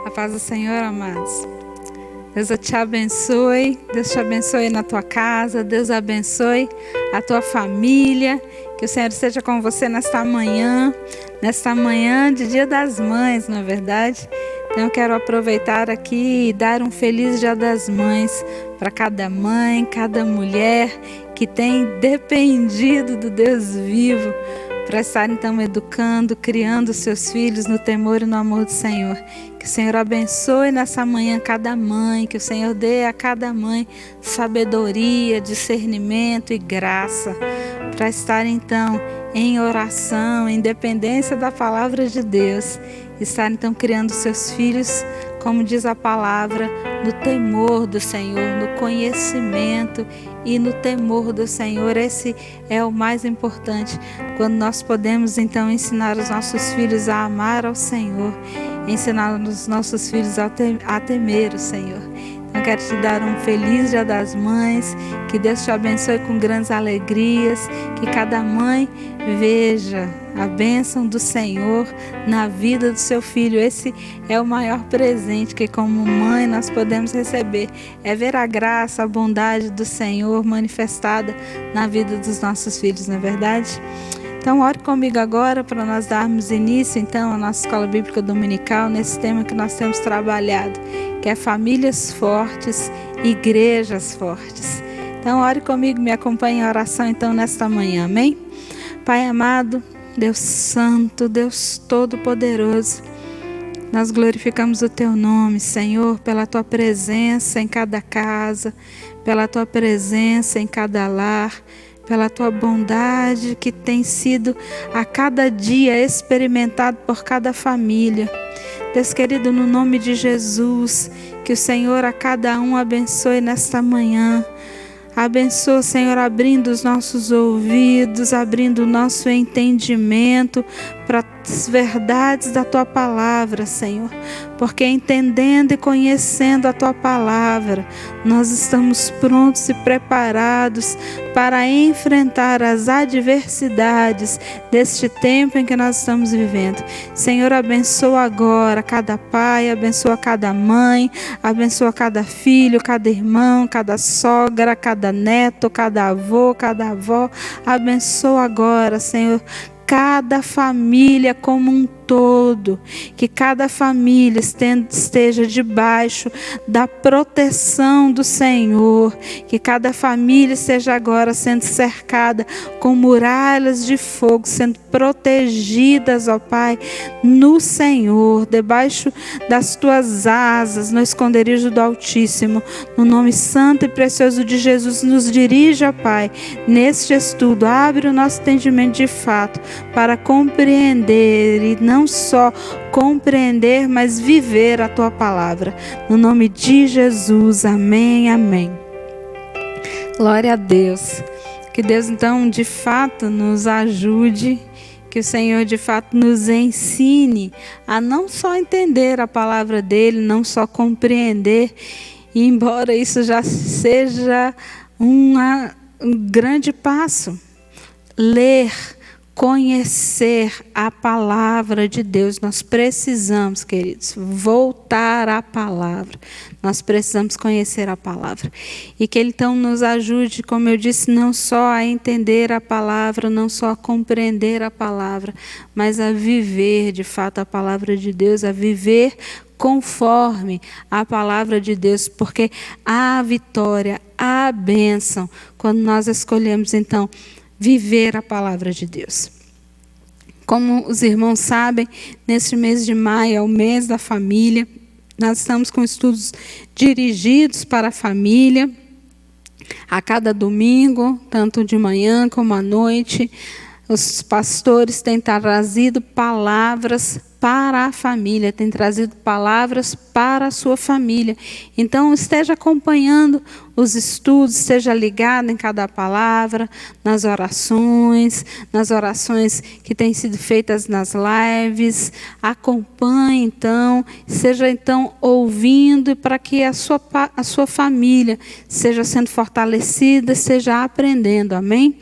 A paz do Senhor, amados. Deus te abençoe, Deus te abençoe na tua casa, Deus abençoe a tua família, que o Senhor esteja com você nesta manhã de Dia das Mães, não é verdade? Então eu quero aproveitar aqui e dar um feliz Dia das Mães para cada mãe, cada mulher que tem dependido do Deus vivo para estar então educando, criando seus filhos no temor e no amor do Senhor. Que o Senhor abençoe nessa manhã cada mãe, que o Senhor dê a cada mãe sabedoria, discernimento e graça para estar então em oração, em dependência da palavra de Deus, estar então criando seus filhos, como diz a palavra, no temor do Senhor, no conhecimento e no temor do Senhor. Esse é o mais importante, quando nós podemos então ensinar os nossos filhos a amar ao Senhor, ensinar os nossos filhos a temer o Senhor. Então eu quero te dar um feliz Dia das Mães, que Deus te abençoe com grandes alegrias, que cada mãe veja a bênção do Senhor na vida do seu filho. Esse é o maior presente que como mãe nós podemos receber, é ver a graça, a bondade do Senhor manifestada na vida dos nossos filhos, não é verdade? Então ore comigo agora para nós darmos início então à nossa escola bíblica dominical, nesse tema que nós temos trabalhado, que é famílias fortes, igrejas fortes. Então ore comigo, me acompanhe em oração então nesta manhã, amém? Pai amado, Deus santo, Deus todo-poderoso, nós glorificamos o teu nome, Senhor, pela tua presença em cada casa, pela tua presença em cada lar, pela tua bondade que tem sido a cada dia experimentado por cada família. Deus querido, no nome de Jesus, que o Senhor a cada um abençoe nesta manhã. Abençoa, Senhor, abrindo os nossos ouvidos, abrindo o nosso entendimento para as verdades da Tua Palavra, Senhor. Porque entendendo e conhecendo a Tua Palavra, nós estamos prontos e preparados para enfrentar as adversidades deste tempo em que nós estamos vivendo. Senhor, abençoa agora cada pai, abençoa cada mãe, abençoa cada filho, cada irmão, cada sogra, cada neto, cada avô, cada avó. Abençoa agora, Senhor, cada família como um todo, que cada família esteja debaixo da proteção do Senhor, que cada família esteja agora sendo cercada com muralhas de fogo, sendo protegidas, ó Pai, no Senhor, debaixo das tuas asas, no esconderijo do Altíssimo, no nome santo e precioso de Jesus. Nos dirige, ó Pai, neste estudo, abre o nosso entendimento de fato, para compreender e não só compreender, mas viver a tua palavra. No nome de Jesus, amém, amém. Glória a Deus. Que Deus então de fato nos ajude, que o Senhor de fato nos ensine a não só entender a palavra dele, não só compreender, e embora isso já seja um grande passo, ler, conhecer a palavra de Deus. Nós precisamos, queridos, voltar à palavra. Nós precisamos conhecer a palavra. E que Ele então nos ajude, como eu disse, não só a entender a palavra, não só a compreender a palavra, mas a viver de fato a palavra de Deus, a viver conforme a palavra de Deus, porque há vitória, há bênção, quando nós escolhemos então viver a palavra de Deus. Como os irmãos sabem, neste mês de maio é o mês da família. Nós estamos com estudos dirigidos para a família. A cada domingo, tanto de manhã como à noite, os pastores têm trazido palavras para a família, têm trazido palavras para a sua família. Então, esteja acompanhando os estudos, esteja ligado em cada palavra, nas orações que têm sido feitas nas lives. Acompanhe, então, seja então ouvindo, para que a sua família seja sendo fortalecida, seja aprendendo, amém?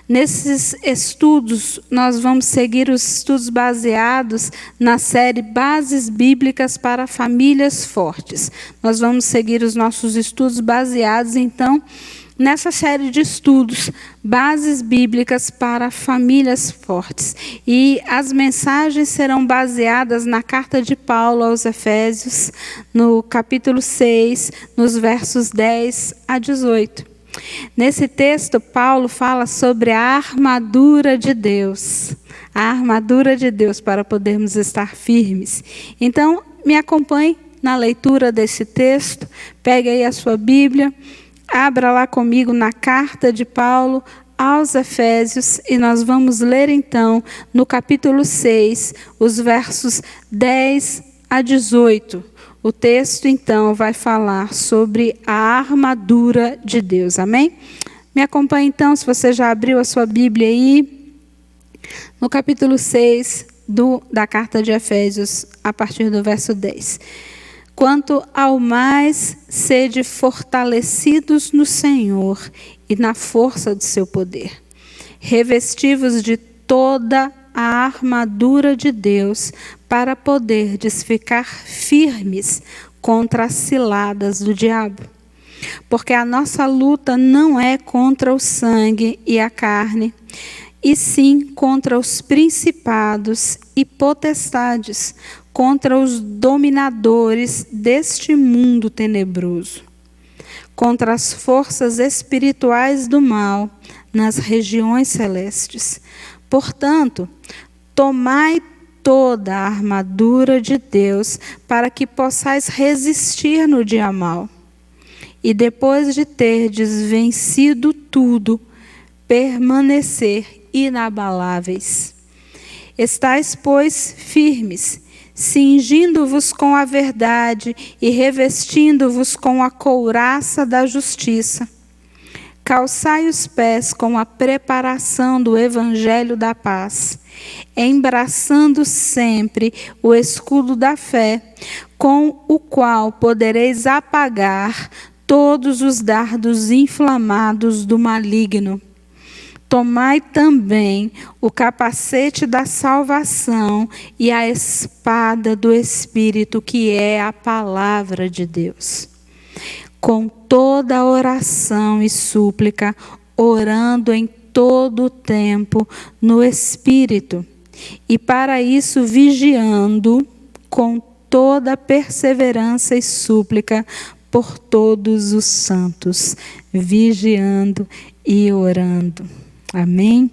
Nesses estudos, nós vamos seguir os estudos baseados na série Bases Bíblicas para Famílias Fortes. Nós vamos seguir os nossos estudos baseados, então, nessa série de estudos, Bases Bíblicas para Famílias Fortes. E as mensagens serão baseadas na carta de Paulo aos Efésios, no capítulo 6, nos versos 10 a 18. Nesse texto, Paulo fala sobre a armadura de Deus. A armadura de Deus para podermos estar firmes. Então, me acompanhe na leitura desse texto. Pegue aí a sua Bíblia. Abra lá comigo na carta de Paulo aos Efésios. E nós vamos ler então, no capítulo 6, os versos 10 a 18. O texto, então, vai falar sobre a armadura de Deus. Amém? Me acompanhe, então, se você já abriu a sua Bíblia aí, no capítulo 6 da carta de Efésios, a partir do verso 10. Quanto ao mais, sede fortalecidos no Senhor e na força do seu poder. Revestivos de toda a armadura de Deus, para poderdes ficar firmes contra as ciladas do diabo. Porque a nossa luta não é contra o sangue e a carne, e sim contra os principados e potestades, contra os dominadores deste mundo tenebroso, contra as forças espirituais do mal nas regiões celestes. Portanto, tomai toda a armadura de Deus para que possais resistir no dia mau. E depois de terdes vencido tudo, permanecer inabaláveis. Estais, pois, firmes, cingindo-vos com a verdade e revestindo-vos com a couraça da justiça. Calçai os pés com a preparação do evangelho da paz, embraçando sempre o escudo da fé, com o qual podereis apagar todos os dardos inflamados do maligno. Tomai também o capacete da salvação e a espada do Espírito, que é a palavra de Deus. Com toda oração e súplica, orando em todo o tempo no Espírito, e para isso vigiando com toda perseverança e súplica por todos os santos, vigiando e orando. Amém?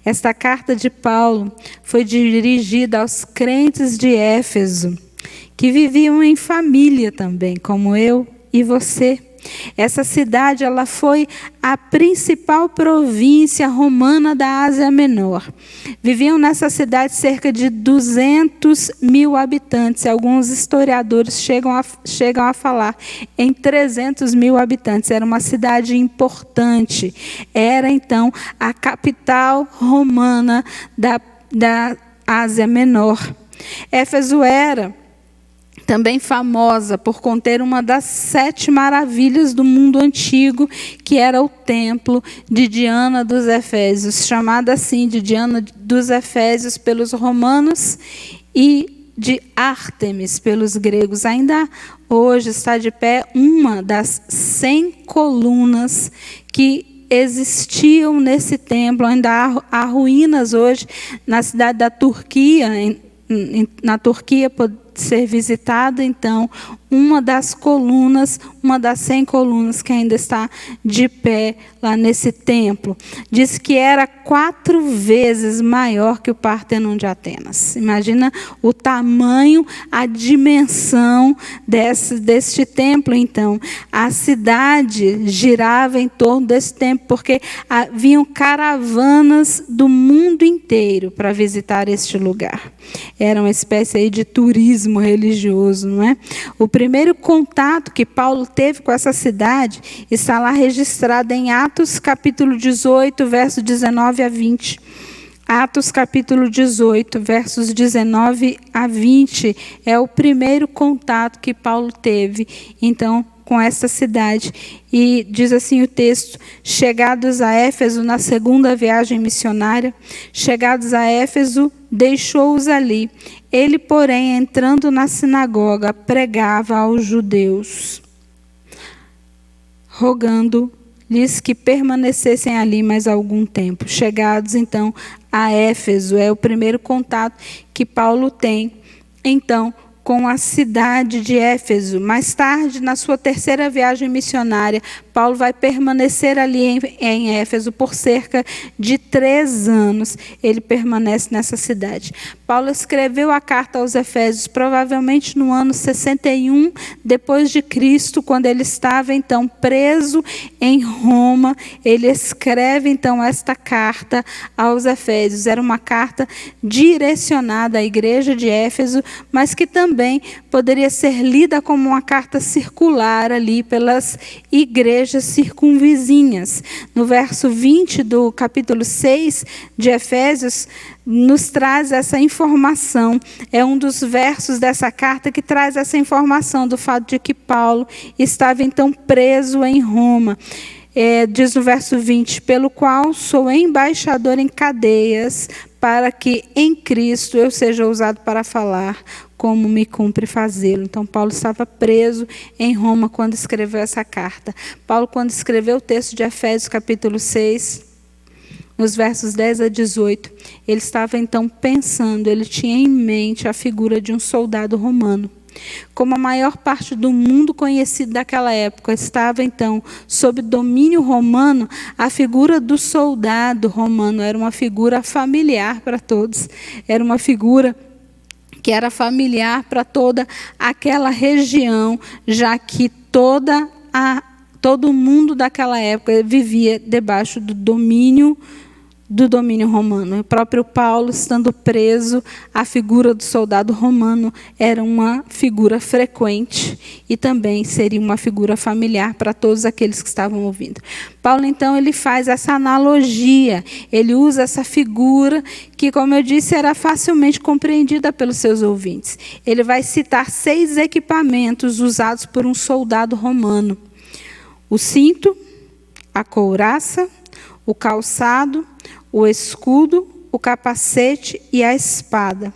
Esta carta de Paulo foi dirigida aos crentes de Éfeso, que viviam em família também, como eu e você. Essa cidade, ela foi a principal província romana da Ásia Menor. Viviam nessa cidade cerca de 200 mil habitantes. Alguns historiadores chegam a falar em 300 mil habitantes. Era uma cidade importante. Era, então, a capital romana da Ásia Menor. Éfeso era também famosa por conter uma das 7 maravilhas do mundo antigo, que era o templo de Diana dos Efésios, chamada assim de Diana dos Efésios pelos romanos e de Ártemis pelos gregos. Ainda hoje está de pé uma das 100 colunas que existiam nesse templo. Ainda há ruínas hoje na cidade da Turquia, na Turquia pode ser visitada, então, uma das colunas, uma das 100 colunas que ainda está de pé lá nesse templo. Diz que era 4 vezes maior que o Partenon de Atenas. Imagina o tamanho, a dimensão deste templo, então. A cidade girava em torno desse templo, porque haviam caravanas do mundo inteiro para visitar este lugar. Era uma espécie aí de turismo religioso, não é? O primeiro contato que Paulo teve com essa cidade está lá registrado em Atos capítulo 18, versos 19 a 20. Atos capítulo 18, versos 19 a 20, é o primeiro contato que Paulo teve, então, com esta cidade. E diz assim o texto: chegados a Éfeso na segunda viagem missionária, chegados a Éfeso, deixou-os ali. Ele, porém, entrando na sinagoga, pregava aos judeus, rogando-lhes que permanecessem ali mais algum tempo. Chegados, então, a Éfeso, é o primeiro contato que Paulo tem, então, com a cidade de Éfeso. Mais tarde, na sua terceira viagem missionária, Paulo vai permanecer ali em Éfeso por cerca de 3 anos. Ele permanece nessa cidade. Paulo escreveu a carta aos Efésios provavelmente no ano 61 depois de Cristo, quando ele estava então preso em Roma. Ele escreve então esta carta aos Efésios. Era uma carta direcionada à igreja de Éfeso, mas que também poderia ser lida como uma carta circular ali pelas igrejas circunvizinhas. No verso 20 do capítulo 6 de Efésios, nos traz essa informação. É um dos versos dessa carta que traz essa informação do fato de que Paulo estava então preso em Roma. Diz no verso 20, pelo qual sou embaixador em cadeias, para que em Cristo eu seja usado para falar, como me cumpre fazê-lo. Então, Paulo estava preso em Roma quando escreveu essa carta. Paulo, quando escreveu o texto de Efésios, capítulo 6, nos versos 10 a 18, ele estava então pensando, ele tinha em mente a figura de um soldado romano. Como a maior parte do mundo conhecido daquela época estava então sob domínio romano, a figura do soldado romano era uma figura familiar para todos. Era uma figura que era familiar para toda aquela região, já que todo mundo daquela época vivia debaixo do domínio romano. O próprio Paulo, estando preso, a figura do soldado romano era uma figura frequente e também seria uma figura familiar para todos aqueles que estavam ouvindo. Paulo, então, ele faz essa analogia, ele usa essa figura que, como eu disse, era facilmente compreendida pelos seus ouvintes. Ele vai citar 6 equipamentos usados por um soldado romano: o cinto, a couraça, o calçado, o escudo, o capacete e a espada.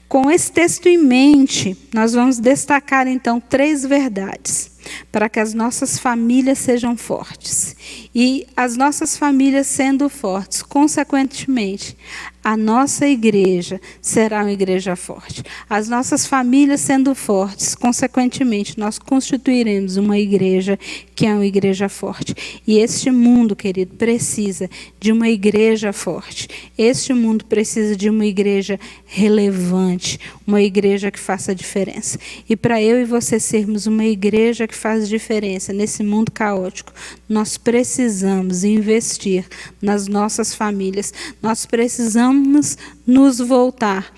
Com esse texto em mente, nós vamos destacar então 3 verdades para que as nossas famílias sejam fortes. E as nossas famílias sendo fortes, consequentemente, a nossa igreja será uma igreja forte. As nossas famílias sendo fortes, consequentemente, nós constituiremos uma igreja que é uma igreja forte. E este mundo, querido, precisa de uma igreja forte. Este mundo precisa de uma igreja relevante, uma igreja que faça diferença. E para eu e você sermos uma igreja que faz diferença nesse mundo caótico, nós precisamos investir nas nossas famílias. Nós precisamos nos voltar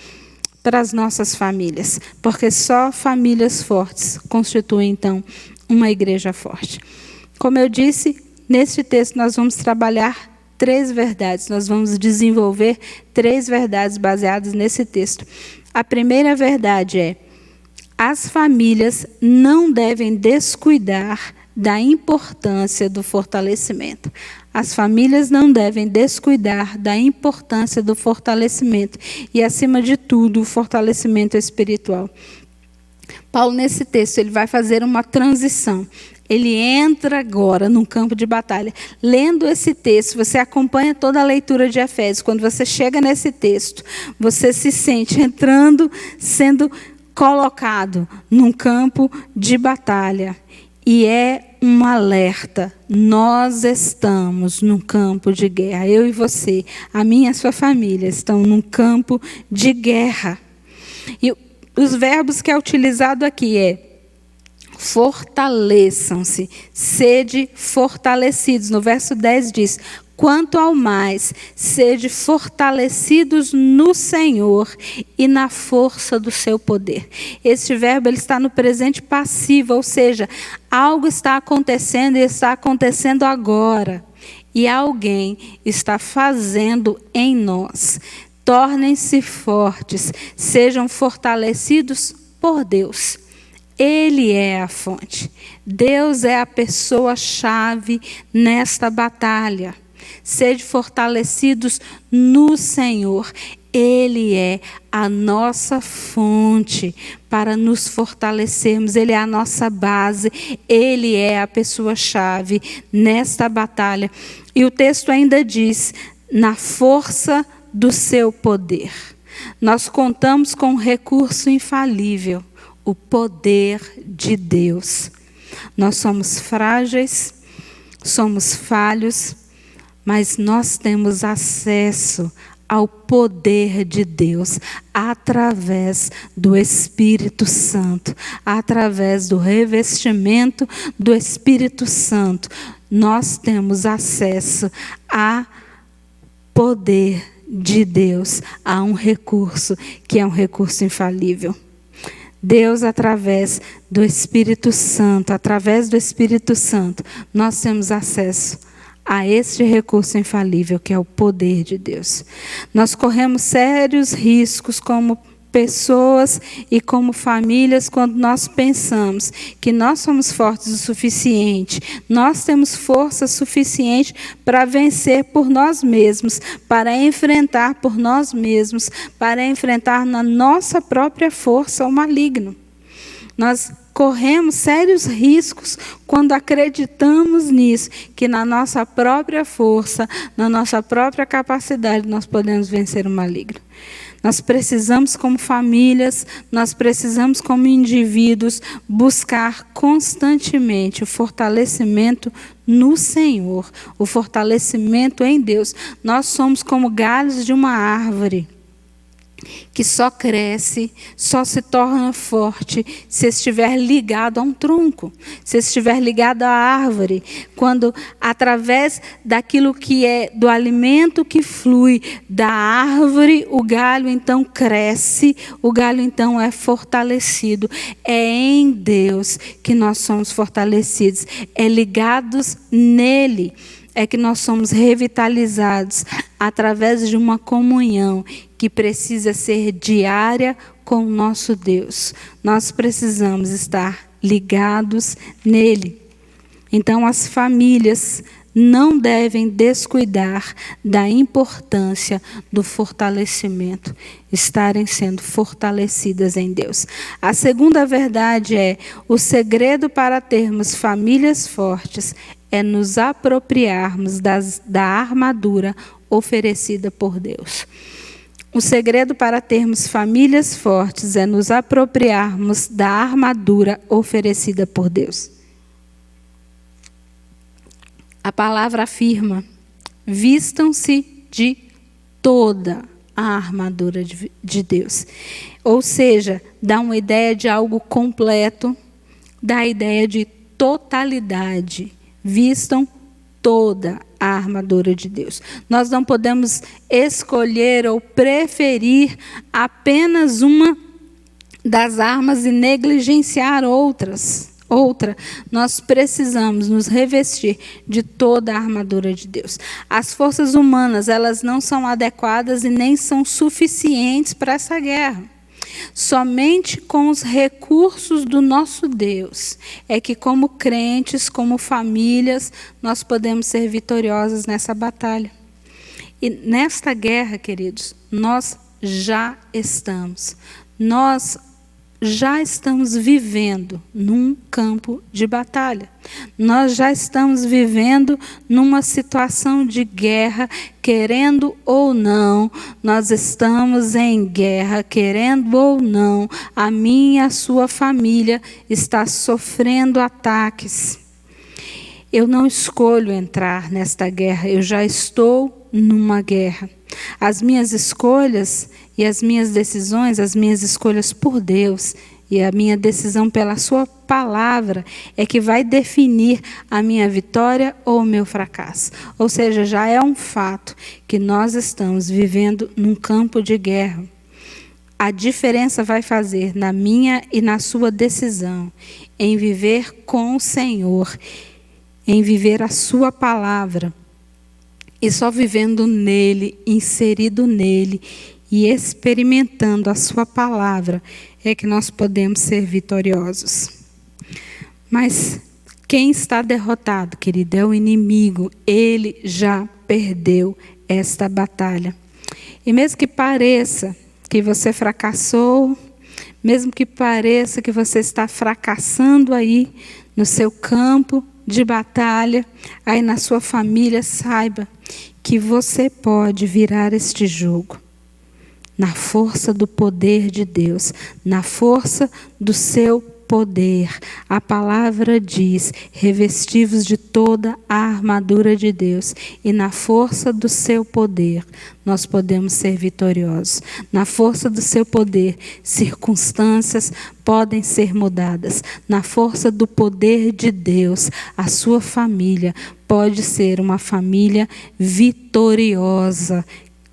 para as nossas famílias, porque só famílias fortes constituem, então, uma igreja forte. Como eu disse, neste texto nós vamos trabalhar 3 verdades, nós vamos desenvolver 3 verdades baseadas nesse texto. A primeira verdade é: as famílias não devem descuidar da importância do fortalecimento. As famílias não devem descuidar da importância do fortalecimento e, acima de tudo, o fortalecimento espiritual. Paulo, nesse texto, ele vai fazer uma transição. Ele entra agora num campo de batalha. Lendo esse texto, você acompanha toda a leitura de Efésios. Quando você chega nesse texto, você se sente entrando, sendo colocado num campo de batalha. E é um alerta. Nós estamos num campo de guerra. Eu e você, a minha e a sua família estão num campo de guerra. E os verbos que é utilizado aqui é: fortaleçam-se, sede fortalecidos. No verso 10 diz: quanto ao mais, sede fortalecidos no Senhor e na força do seu poder. Este verbo ele está no presente passivo, ou seja, algo está acontecendo e está acontecendo agora. E alguém está fazendo em nós. Tornem-se fortes, sejam fortalecidos por Deus. Ele é a fonte. Deus é a pessoa-chave nesta batalha. Sede fortalecidos no Senhor. Ele é a nossa fonte para nos fortalecermos. Ele é a nossa base. Ele é a pessoa-chave nesta batalha. E o texto ainda diz, na força do seu poder. Nós contamos com um recurso infalível, o poder de Deus. Nós somos frágeis, somos falhos, mas nós temos acesso ao poder de Deus através do Espírito Santo, através do revestimento do Espírito Santo. Nós temos acesso a poder de Deus, a um recurso que é um recurso infalível. Deus, através do Espírito Santo, nós temos acesso a este recurso infalível que é o poder de Deus. Nós corremos sérios riscos como pessoas e como famílias quando nós pensamos que nós somos fortes o suficiente, nós temos força suficiente para vencer por nós mesmos, para enfrentar por nós mesmos, para enfrentar na nossa própria força o maligno. Nós corremos sérios riscos quando acreditamos nisso, que na nossa própria força, na nossa própria capacidade, nós podemos vencer o maligno. Nós precisamos, como famílias, nós precisamos, como indivíduos, buscar constantemente o fortalecimento no Senhor, o fortalecimento em Deus. Nós somos como galhos de uma árvore que só cresce, só se torna forte se estiver ligado a um tronco, se estiver ligado à árvore. Quando, através daquilo que é do alimento que flui da árvore, o galho então cresce, o galho então é fortalecido. É em Deus que nós somos fortalecidos, é ligados nele. É que nós somos revitalizados através de uma comunhão que precisa ser diária com o nosso Deus. Nós precisamos estar ligados nele. Então, as famílias não devem descuidar da importância do fortalecimento, estarem sendo fortalecidas em Deus. A segunda verdade é, o segredo para termos famílias fortes é nos apropriarmos da armadura oferecida por Deus. O segredo para termos famílias fortes é nos apropriarmos da armadura oferecida por Deus. A palavra afirma, vistam-se de toda a armadura de Deus. Ou seja, dá uma ideia de algo completo, dá a ideia de totalidade. Vistam toda a armadura de Deus. Nós não podemos escolher ou preferir apenas uma das armas e negligenciar outra. Nós precisamos nos revestir de toda a armadura de Deus. As forças humanas, elas não são adequadas e nem são suficientes para essa guerra. Somente com os recursos do nosso Deus é que, como crentes, como famílias, nós podemos ser vitoriosos nessa batalha. E nesta guerra, queridos, nós já estamos vivendo num campo de batalha. Nós já estamos vivendo numa situação de guerra, querendo ou não, nós estamos em guerra, querendo ou não, a minha e a sua família está sofrendo ataques. Eu não escolho entrar nesta guerra, eu já estou numa guerra. As minhas escolhas e as minhas decisões, as minhas escolhas por Deus e a minha decisão pela sua palavra é que vai definir a minha vitória ou o meu fracasso. Ou seja, já é um fato que nós estamos vivendo num campo de guerra. A diferença vai fazer na minha e na sua decisão em viver com o Senhor, em viver a sua palavra. E só vivendo nele, inserido nele e experimentando a sua palavra, é que nós podemos ser vitoriosos. Mas quem está derrotado, querido, é o inimigo. Ele já perdeu esta batalha. E mesmo que pareça que você fracassou, mesmo que pareça que você está fracassando aí no seu campo de batalha, aí na sua família, saiba que você pode virar este jogo. Na força do poder de Deus, na força do seu poder. A palavra diz: revestivos de toda a armadura de Deus, e na força do seu poder nós podemos ser vitoriosos. Na força do seu poder, circunstâncias podem ser mudadas. Na força do poder de Deus, a sua família pode ser uma família vitoriosa,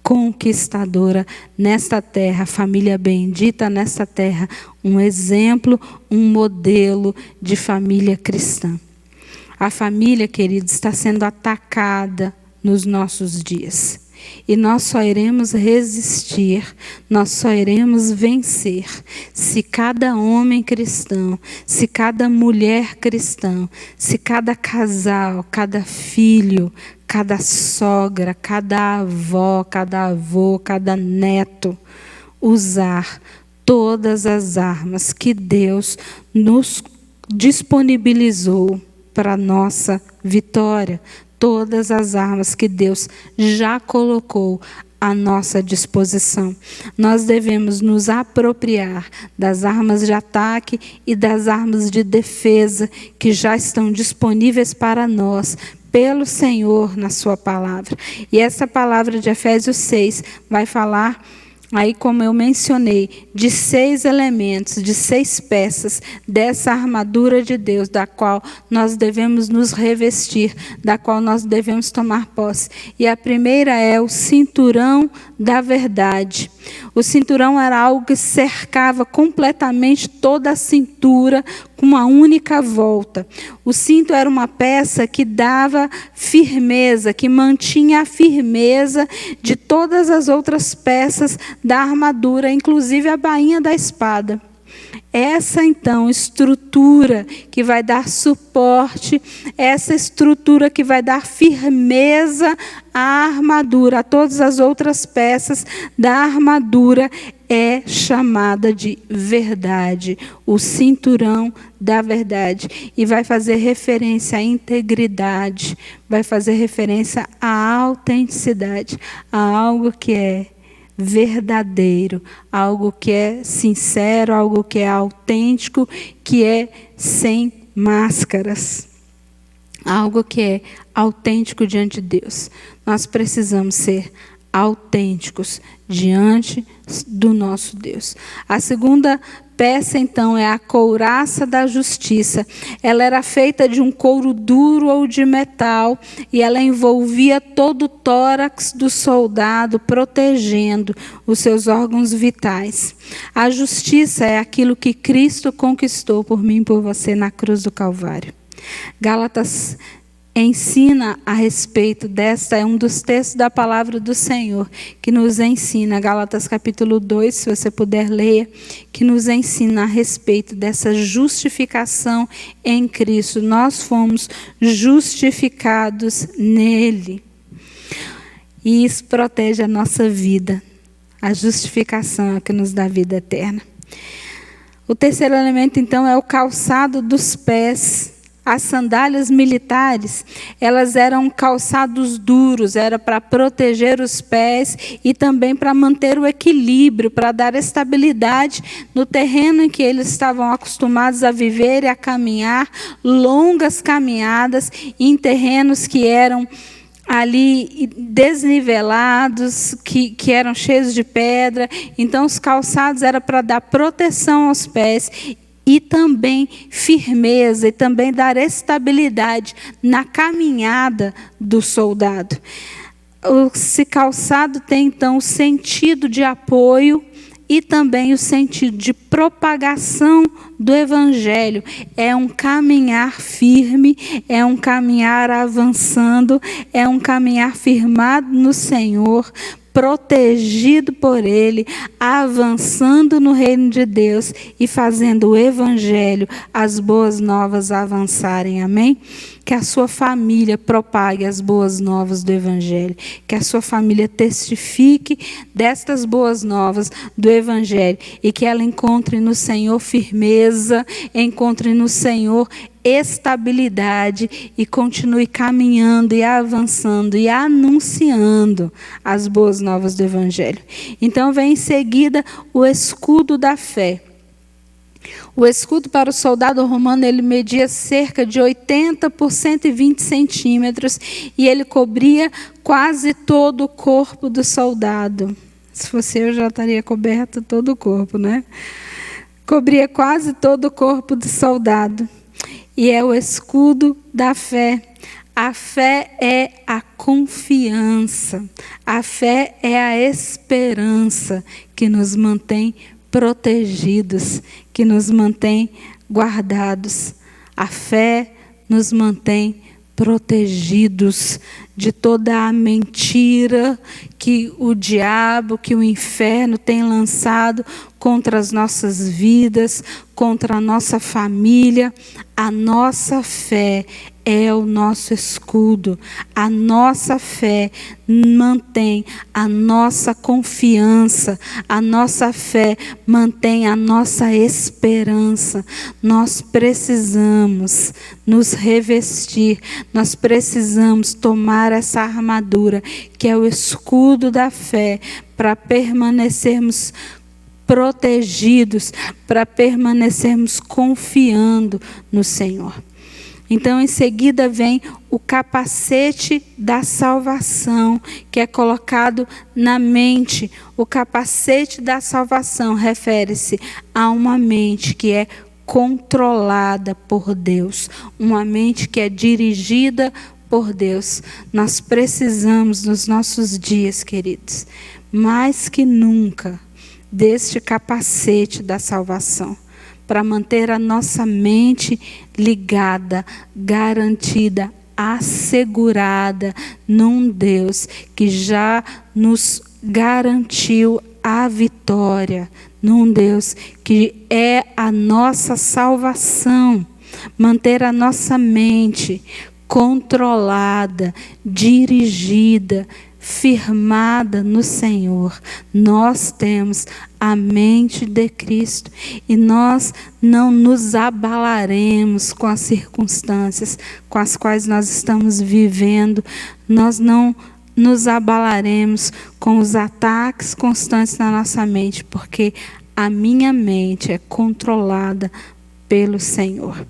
conquistadora nesta terra, família bendita nesta terra, um exemplo, um modelo de família cristã. A família, queridos, está sendo atacada nos nossos dias. E nós só iremos resistir, nós só iremos vencer se cada homem cristão, se cada mulher cristã, se cada casal, cada filho, cada sogra, cada avó, cada avô, cada neto usar todas as armas que Deus nos disponibilizou para a nossa vitória. Todas as armas que Deus já colocou à nossa disposição. Nós devemos nos apropriar das armas de ataque e das armas de defesa que já estão disponíveis para nós pelo Senhor na sua palavra. E essa palavra de Efésios 6 vai falar, aí como eu mencionei, de 6 elementos, de 6 peças dessa armadura de Deus, da qual nós devemos nos revestir, da qual nós devemos tomar posse. E a primeira é o cinturão da verdade. O cinturão era algo que cercava completamente toda a cintura com uma única volta. O cinto era uma peça que dava firmeza, que mantinha a firmeza de todas as outras peças da armadura, inclusive a bainha da espada. Essa, então, estrutura que vai dar suporte, essa estrutura que vai dar firmeza à armadura, a todas as outras peças da armadura, é chamada de verdade, o cinturão da verdade. E vai fazer referência à integridade, vai fazer referência à autenticidade, a algo que é verdadeiro, algo que é sincero, algo que é autêntico, que é sem máscaras, algo que é autêntico diante de Deus. Nós precisamos ser autênticos diante do nosso Deus. A segunda peça, então, é a couraça da justiça. Ela era feita de um couro duro ou de metal, e ela envolvia todo o tórax do soldado, protegendo os seus órgãos vitais. A justiça é aquilo que Cristo conquistou por mim e por você na cruz do Calvário. Gálatas ensina a respeito desta, é um dos textos da palavra do Senhor que nos ensina, Gálatas capítulo 2, se você puder ler, que nos ensina a respeito dessa justificação em Cristo. Nós fomos justificados nele. E isso protege a nossa vida. A justificação é que nos dá vida eterna. O terceiro elemento, então, é o calçado dos pés. As sandálias militares, elas eram calçados duros, era para proteger os pés e também para manter o equilíbrio, para dar estabilidade no terreno em que eles estavam acostumados a viver e a caminhar, longas caminhadas em terrenos que eram ali desnivelados, que eram cheios de pedra. Então os calçados eram para dar proteção aos pés e também firmeza, e também dar estabilidade na caminhada do soldado. Esse calçado tem, então, o sentido de apoio e também o sentido de propagação do Evangelho. É um caminhar firme, é um caminhar avançando, é um caminhar firmado no Senhor, protegido por Ele, avançando no reino de Deus e fazendo o Evangelho, as boas novas avançarem, amém? Que a sua família propague as boas novas do Evangelho, que a sua família testifique destas boas novas do Evangelho e que ela encontre no Senhor firmeza, encontre no Senhor estabilidade e continue caminhando e avançando e anunciando as boas novas do Evangelho. Então vem em seguida o escudo da fé. O escudo para o soldado romano, ele media cerca de 80 por 120 centímetros e ele cobria quase todo o corpo do soldado. Se fosse eu, já estaria coberto todo o corpo, né? Cobria quase todo o corpo do soldado. E é o escudo da fé. A fé é a confiança. A fé é a esperança que nos mantém protegidos, que nos mantém guardados. A fé nos mantém protegidos de toda a mentira que o diabo, que o inferno tem lançado contra as nossas vidas, contra a nossa família. A nossa fé é o nosso escudo. A nossa fé mantém a nossa confiança. A nossa fé mantém a nossa esperança. Nós precisamos nos revestir. Nós precisamos tomar essa armadura, que é o escudo da fé, para permanecermos protegidos, para permanecermos confiando no Senhor. Então, em seguida, vem o capacete da salvação, que é colocado na mente. O capacete da salvação refere-se a uma mente que é controlada por Deus, uma mente que é dirigida por Deus. Nós precisamos, nos nossos dias, queridos, mais que nunca, deste capacete da salvação, para manter a nossa mente ligada, garantida, assegurada num Deus que já nos garantiu a vitória, num Deus que é a nossa salvação. Manter a nossa mente controlada, dirigida, firmada no Senhor. Nós temos a mente de Cristo e nós não nos abalaremos com as circunstâncias com as quais nós estamos vivendo. Nós não nos abalaremos com os ataques constantes na nossa mente, porque a minha mente é controlada pelo Senhor.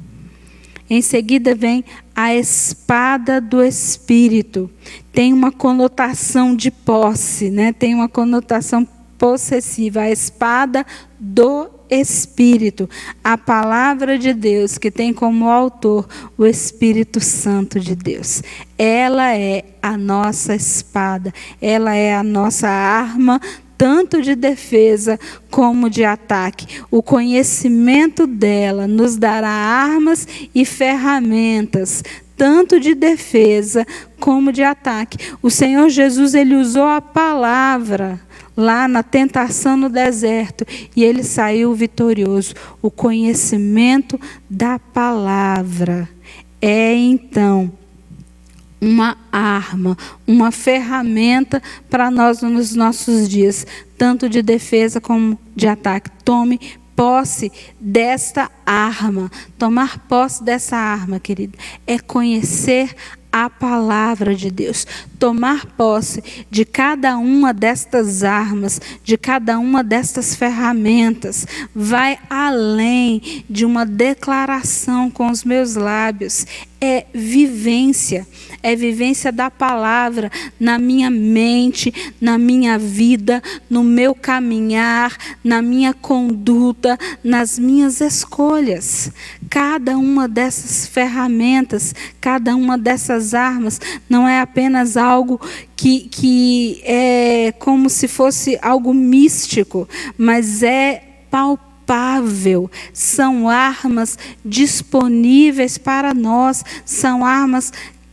Em seguida vem a espada do Espírito. Tem uma conotação de posse, né? Tem uma conotação possessiva. A espada do Espírito. A palavra de Deus, que tem como autor o Espírito Santo de Deus. Ela é a nossa espada. Ela é a nossa arma, tanto de defesa como de ataque. O conhecimento dela nos dará armas e ferramentas, tanto de defesa como de ataque. O Senhor Jesus, ele usou a palavra lá na tentação no deserto e ele saiu vitorioso. O conhecimento da palavra é então uma arma, uma ferramenta para nós nos nossos dias, tanto de defesa como de ataque. Tome posse desta arma. Tomar posse dessa arma, querido, é conhecer a palavra de Deus. Tomar posse de cada uma destas armas, de cada uma destas ferramentas, vai além de uma declaração com os meus lábios. É vivência da palavra na minha mente, na minha vida, no meu caminhar, na minha conduta, nas minhas escolhas. Cada uma dessas ferramentas, cada uma dessas armas, não é apenas algo que é como se fosse algo místico, mas é palpável. São armas disponíveis para nós, são armas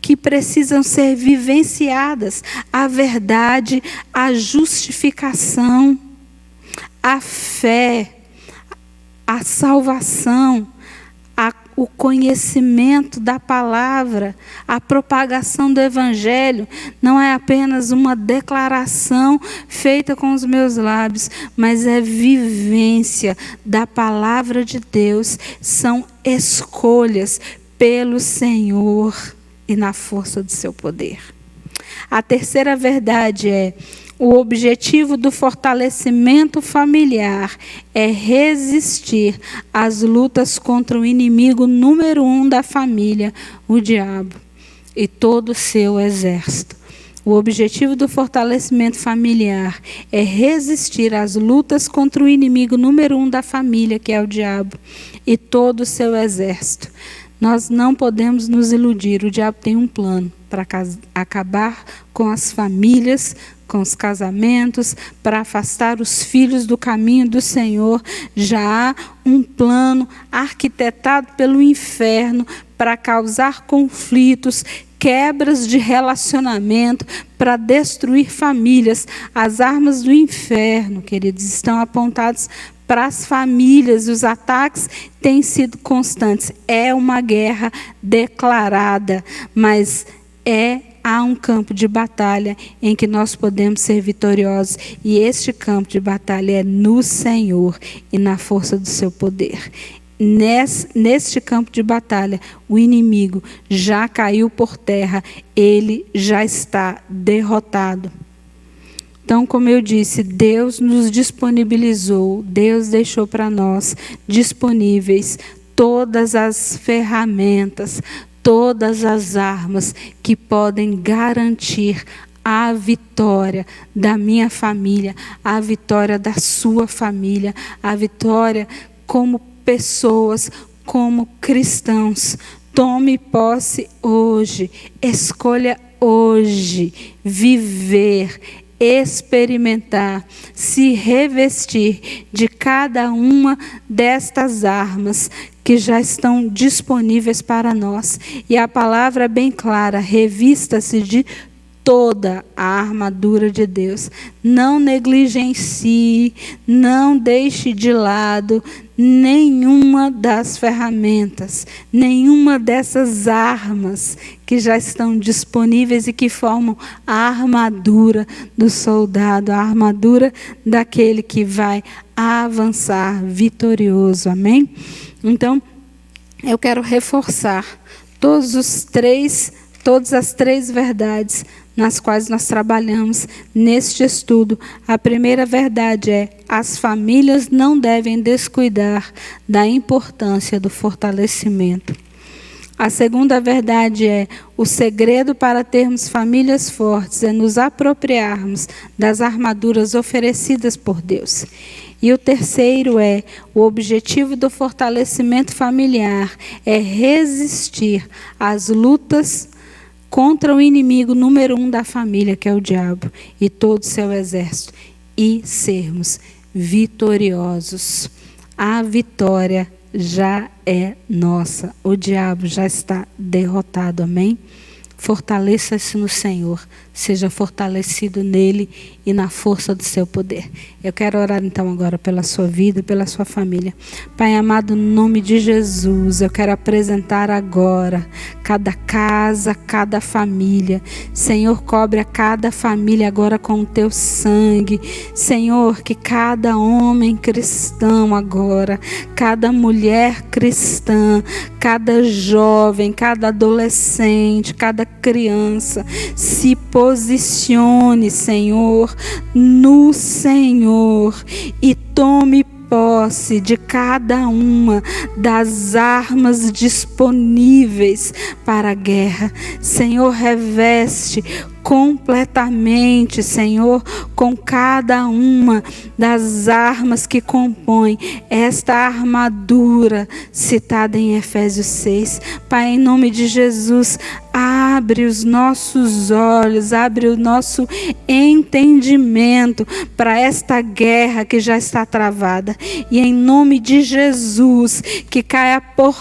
que precisam ser vivenciadas: a verdade, a justificação, a fé, a salvação, o conhecimento da palavra, a propagação do evangelho. Não é apenas uma declaração feita com os meus lábios, mas é vivência da palavra de Deus. São escolhas pelo Senhor e na força do seu poder. A terceira verdade é: o objetivo do fortalecimento familiar é resistir às lutas contra o inimigo número 1 da família, o diabo, e todo o seu exército. O objetivo do fortalecimento familiar é resistir às lutas contra o inimigo número 1 da família, que é o diabo, e todo o seu exército. Nós não podemos nos iludir. O diabo tem um plano para acabar com as famílias, com os casamentos, para afastar os filhos do caminho do Senhor. Já há um plano arquitetado pelo inferno para causar conflitos, quebras de relacionamento, para destruir famílias. As armas do inferno, queridos, estão apontadas para as famílias. Os ataques têm sido constantes. É uma guerra declarada, mas há um campo de batalha em que nós podemos ser vitoriosos. E este campo de batalha é no Senhor e na força do seu poder. Neste campo de batalha, o inimigo já caiu por terra, ele já está derrotado. Então, como eu disse, Deus nos disponibilizou, Deus deixou para nós disponíveis todas as ferramentas, todas as armas que podem garantir a vitória da minha família, a vitória da sua família, a vitória como pessoas, como cristãos. Tome posse hoje, escolha hoje viver, experimentar, se revestir de cada uma destas armas que já estão disponíveis para nós. E a palavra é bem clara: revista-se de toda a armadura de Deus. Não negligencie, não deixe de lado nenhuma das ferramentas, nenhuma dessas armas que já estão disponíveis e que formam a armadura do soldado, a armadura daquele que vai avançar vitorioso. Amém? Então, eu quero reforçar todas as três verdades nas quais nós trabalhamos neste estudo. A primeira verdade é: as famílias não devem descuidar da importância do fortalecimento. A segunda verdade é: o segredo para termos famílias fortes é nos apropriarmos das armaduras oferecidas por Deus. E o terceiro é: o objetivo do fortalecimento familiar é resistir às lutas contra o inimigo número 1 da família, que é o diabo, e todo o seu exército, e sermos vitoriosos. A vitória já é nossa. O diabo já está derrotado. Amém? Fortaleça-se no Senhor. Seja fortalecido nele e na força do seu poder. Eu quero orar então agora pela sua vida e pela sua família. Pai amado, no nome de Jesus, eu quero apresentar agora cada casa, cada família. Senhor, cobre a cada família agora com o teu sangue. Senhor, que cada homem cristão agora, cada mulher cristã, cada jovem, cada adolescente, cada criança se posicione, Senhor, no Senhor e tome posse de cada uma das armas disponíveis para a guerra. Senhor, reveste completamente, Senhor, com cada uma das armas que compõem esta armadura citada em Efésios 6. Pai, em nome de Jesus, abre os nossos olhos, abre o nosso entendimento para esta guerra que já está travada. E em nome de Jesus, que caia por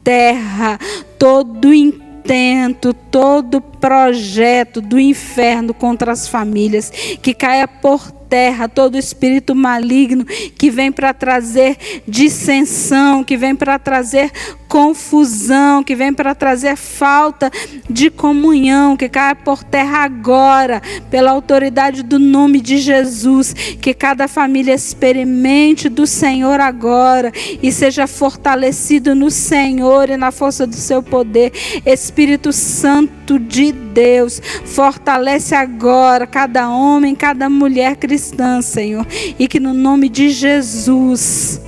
terra todo império intento, todo projeto do inferno contra as famílias, que caia por terra todo espírito maligno que vem para trazer dissensão, que vem para trazer confusão, que vem para trazer falta de comunhão, que caia por terra agora, pela autoridade do nome de Jesus, que cada família experimente do Senhor agora e seja fortalecido no Senhor e na força do seu poder. Espírito Santo de Deus, fortalece agora cada homem, cada mulher cristã, Senhor, e que no nome de Jesus,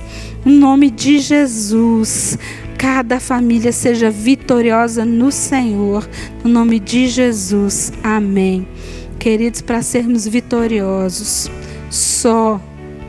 cada família seja vitoriosa no Senhor, no nome de Jesus, amém. Queridos, para sermos vitoriosos, só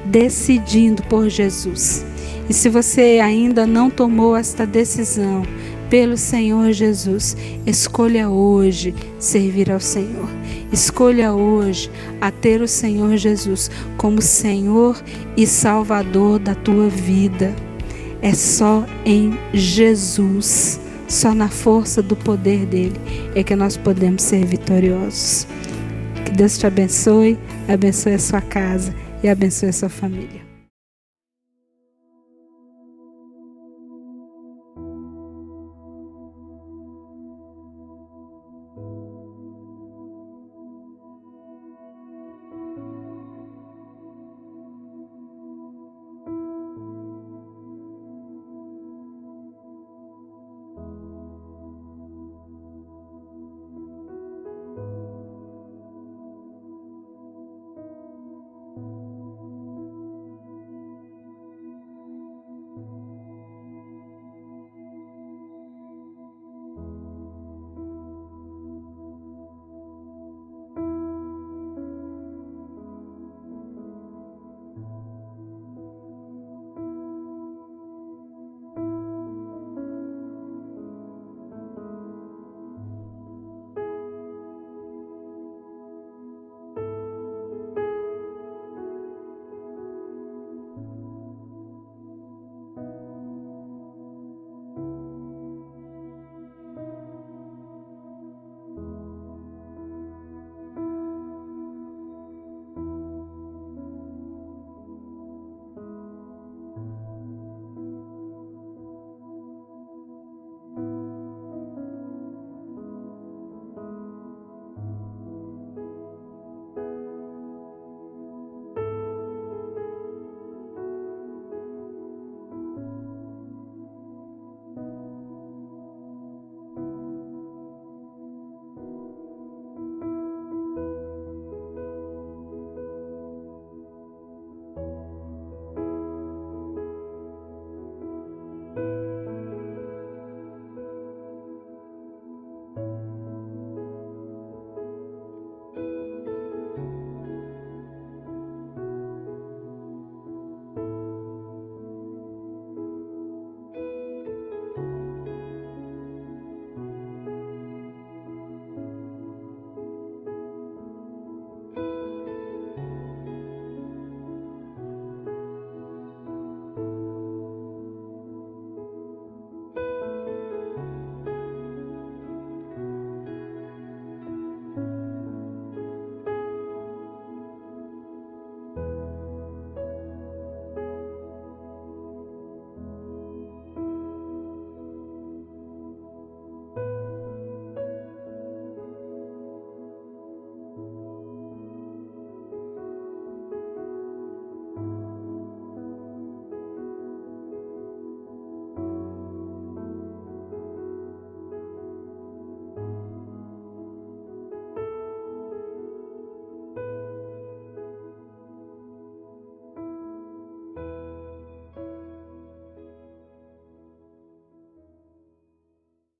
decidindo por Jesus. E se você ainda não tomou esta decisão pelo Senhor Jesus, escolha hoje servir ao Senhor. Escolha hoje a ter o Senhor Jesus como Senhor e Salvador da tua vida. É só em Jesus, só na força do poder dele é que nós podemos ser vitoriosos. Que Deus te abençoe, abençoe a sua casa e abençoe a sua família.